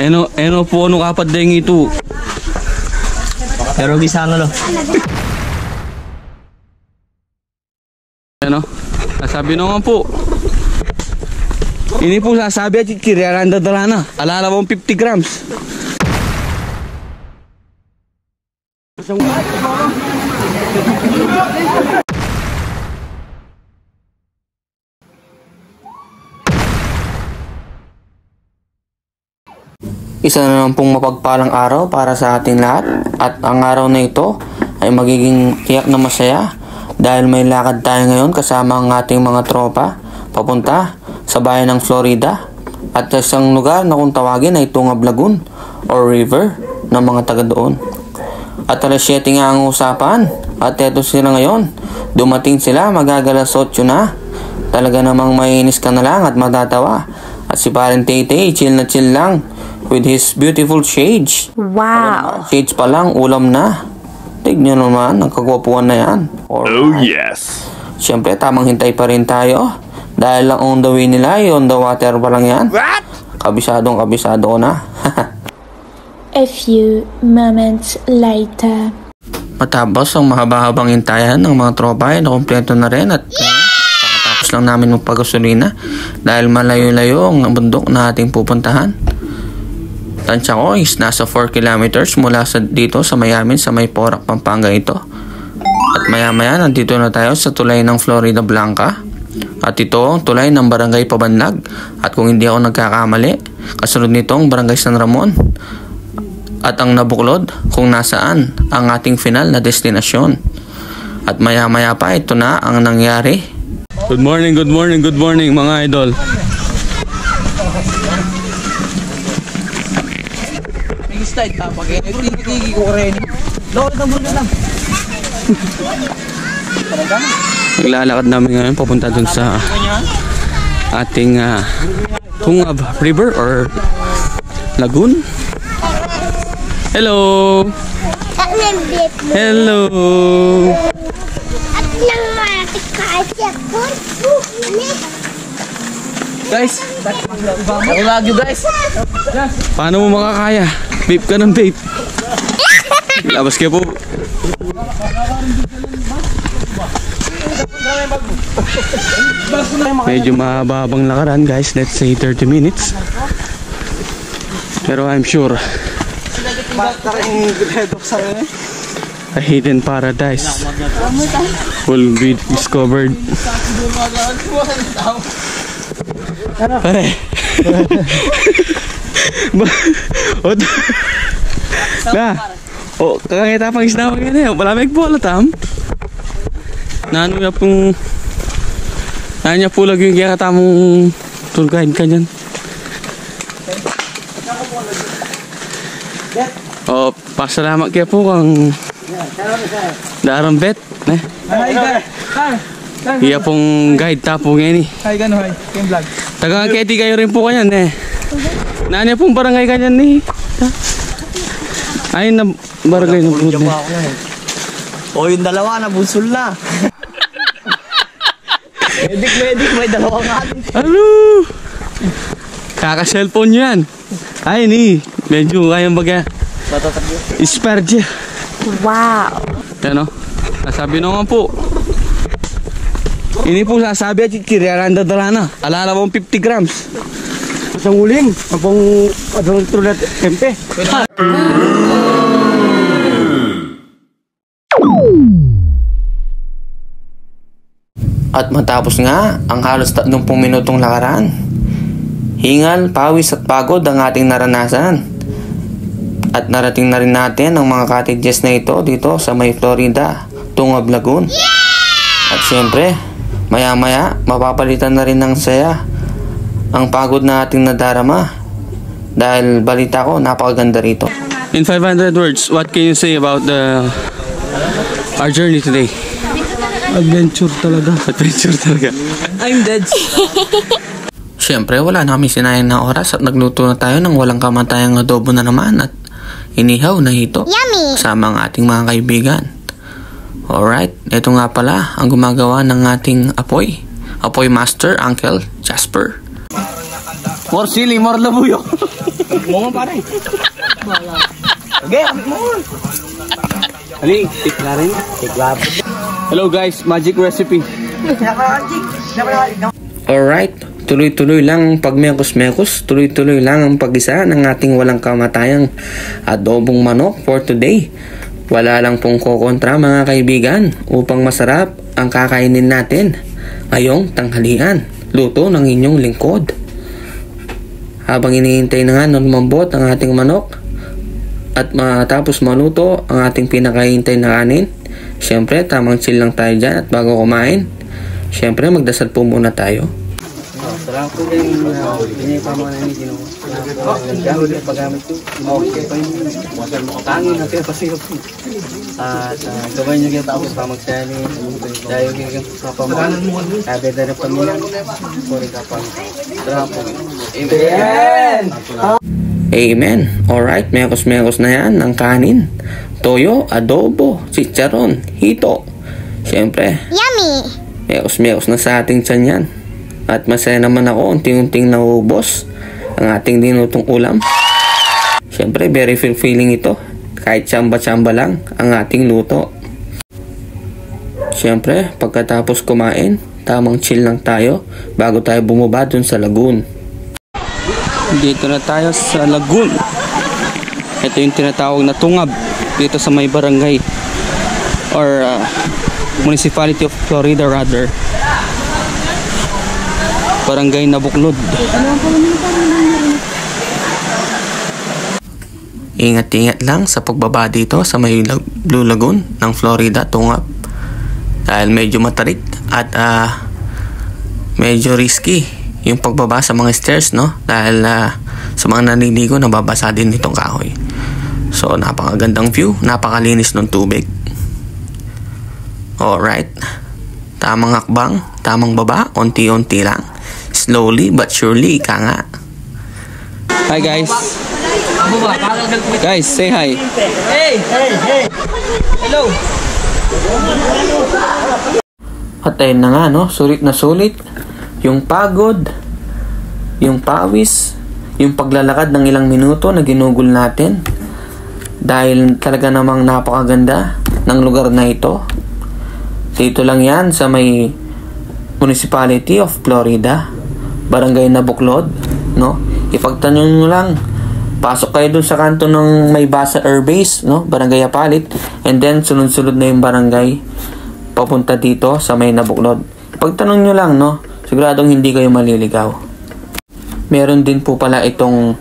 Eno po ano kapad deng ito. Pero gisano lo. Ano? Sabi naman po. Ini po sasabi at kiriyaran dadala na. Alala mo 50 grams. Isa na naman pong mapagpalang araw para sa ating lahat. At ang araw na ito ay magiging tiyak na masaya dahil may lakad tayo ngayon kasama ang ating mga tropa papunta sa bayan ng Florida at isang lugar na kung tawagin ay Tungab Lagoon or river ng mga taga doon. At alas 7 nga ang usapan at eto sila ngayon. Dumating sila, magagalas 8 na. Talaga namang mainis ka na lang at matatawa. At si Parang Tete, chill na chill lang with his beautiful shades. Wow! Shades pa lang, ulam na. Tignan naman, ang kagwapuan na yan. Oh yes! Siyempre, tamang hintay pa rin tayo. Dahil lang on the way nila, on the water pa lang yan. What? Kabisado ko na. A few moments later. Matapos ang mahaba-habang hintayan ng mga tropa ay nakumpleto na rin at pakatapos lang namin magpagasolina dahil malayo-layo ang bundok na ating pupuntahan. Tansya ko is nasa 4 kilometers mula dito sa Miami sa may Porac, Pampanga ito. At maya-maya nandito na tayo sa tulay ng Florida Blanca. At ito ang tulay ng Barangay Pabanlag. At kung hindi ako nagkakamali, kasunod nitong Barangay San Ramon. At ang nabuklod kung nasaan ang ating final na destinasyon. At maya-maya pa ito na ang nangyari. Good morning mga idol. Style pa pag tigi ko rin. Lokal na muna lang. Naglalakad namin ngayon papunta dun sa ating Tungab River or Lagoon. Hello! Hello! Guys, ako lagi guys. Paano mo makakaya? Vape ka ng vape. Labas kayo po. Medyo mahabang lakaran guys. Let's say 30 minutes. Pero I'm sure a hidden paradise will be discovered. Pare. Na. Oh, kakangita pang isda mo yan eh. Malamig po tam. Nano niya pong niya po lagi yung kaya katamong tour guide ka dyan. Oh, pasalamat kaya po kang darang bet. Iya pong guide tapo ngayon eh. Hi, gano hi. King vlog. Taga Keti kayo rin po kanyan eh. Nanya pong barangay kanyan eh. Ayun na barangay na po eh. O yung dalawa na bunsul na. Medic, may dalawa nga. Ano? Kaka-cellphone nyo yan. Ay ni, medyo kayang baga. Spare dyan. Wow! Yan o. Nasabi naman po. Ini po sasabi at kiriyaran dadala na. Alala mo 50 grams. Isang uling. Abang tulad tempe. At matapos nga ang halos 30 minutong lakaran, hingal, pawis at pagod ang ating naranasan. At narating na rin natin ang mga cottages na ito dito sa may Florida, Tungab Lagoon. At siyempre, maya-maya mapapalitan na rin ng saya ang pagod na ating nadarama. Dahil balita ko, napakaganda rito. In 500 words, what can you say about our journey today? Adventure talaga. I'm dead. Siyempre, wala na kami sinayang na oras at nagluto na tayo ng walang kamatayang adobo na naman at inihaw na hito. Yummy! Kasama ang ating mga kaibigan. Alright, ito nga pala ang gumagawa ng ating apoy. Apoy master, Uncle Jasper. More sili, more labuyo. Mo pare. Okay, mo. Ali, tikla rin. Tikla. Hello guys, magic recipe. Alright, tuloy-tuloy lang ang pagmekos-mekos, tuloy-tuloy lang ang pag-isa ng ating walang kamatayang adobong manok for today. Wala lang pong kokontra mga kaibigan upang masarap ang kakainin natin ngayong tanghalian. Luto ng inyong lingkod. Habang hinihintay na nga na lumambot ang ating manok at matapos maluto ang ating pinakahintay na kanin, syempre tamang chill lang tayo dyan at bago kumain, syempre magdasal po muna tayo. Salamat po din pinay pa mga nani Ginoo. Gamit yung paggamit ko. Okay pa yun. Tangin na kaya pasirap po. At gawin nyo kayo tapos pa magsali. Dahil kayo kapamahal. Sabi na rin pamilya. Sorry kapang. Salamat po. Amen! Amen. Alright, mekos-mekos na yan ang kanin. Toyo, adobo, chicharon, hito. Syempre, Yummy! mekos-mekos na sa ating tiyan yan. At masaya naman ako, unting-unting naubos ang ating dinutong ulam. Syempre, very fulfilling ito. Kahit tsamba-tsamba lang ang ating luto. Syempre, pagkatapos kumain, tamang chill lang tayo bago tayo bumaba dun sa lagoon. Dito na tayo sa lagoon. Ito yung tinatawag na tungab dito sa may barangay or municipality of Florida rather. Barangay Nabuklod. Ingat-ingat lang sa pagbaba dito sa may Blue Lagoon ng Florida, Tungab. Dahil medyo matarik at medyo risky yung pagbaba sa mga stairs, no? Dahil sa mga naniligo, nababasa din itong kahoy. So, napakagandang view, napakalinis ng tubig. Alright. Tamang hakbang, tamang baba, unti-unti lang. Slowly but surely, ika nga. Hi guys. Guys, say hi. Hey! Hello! At ayun na nga, no? Sulit na sulit. Yung pagod, yung pawis, yung paglalakad ng ilang minuto na ginugol natin. Dahil talaga namang napakaganda ng lugar na ito. Dito lang yan sa may Municipality of Florida, Barangay Nabuklod, no? Ipagtanong nyo lang. Pasok kayo dun sa kanto ng may Basa Air Base, no? Barangay Apalit. And then, sunod-sunod na yung barangay papunta dito sa may Nabuklod. Ipagtanong nyo lang, no? Siguradong hindi kayo maliligaw. Meron din po pala itong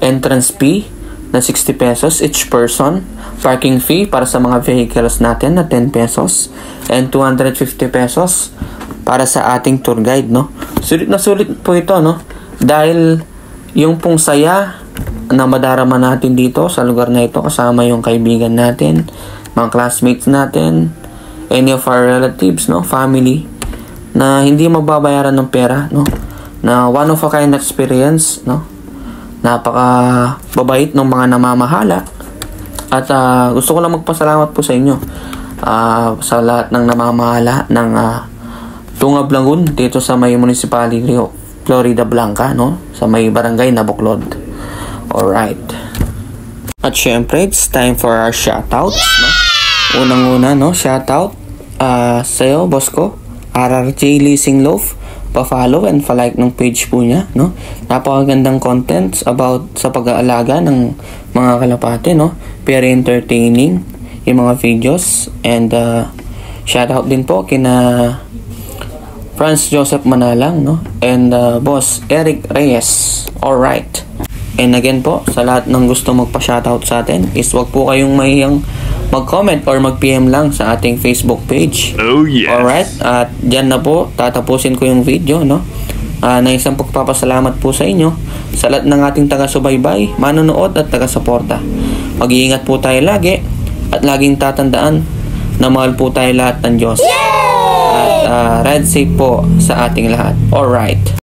entrance fee na 60 pesos each person. Parking fee para sa mga vehicles natin na 10 pesos. And 250 pesos para sa ating tour guide, no? Sulit na sulit po ito, no? Dahil yung pong saya na madarama natin dito sa lugar na ito, kasama yung kaibigan natin, mga classmates natin, any of our relatives, no? Family, na hindi magbabayaran ng pera, no? Na one of a kind experience, no? Napaka babait ng mga namamahala. At gusto ko lang magpasalamat po sa inyo sa lahat ng namamahala ng Tungab Lagoon dito sa may Municipality of Florida Blanca, no? Sa may Barangay Nabuklod. Alright. At syempre, it's time for our shoutouts, no? Unang-una, no? Shoutout sa'yo, boss ko, RRJ Leasing Loaf. Pa-follow and pa-like ng page po niya, no? Napakagandang contents about sa pag-aalaga ng mga kalapate, no? Very entertaining yung mga videos. And shoutout din po kina Franz Joseph Manalang, no? And boss Eric Reyes. Alright. And again po, sa lahat ng gusto magpa-shoutout sa atin, is wag po kayong mahiyang mag-comment or mag-PM lang sa ating Facebook page. Oh yes. Alright, at dyan na po tatapusin ko yung video, no? Na isang pagpapasalamat po sa inyo sa lahat ng ating taga-subaybay, manonood at taga-suporta. Mag-iingat po tayo lagi at laging tatandaan na mahal po tayo lahat ng Diyos. At ride safe po sa ating lahat. Alright.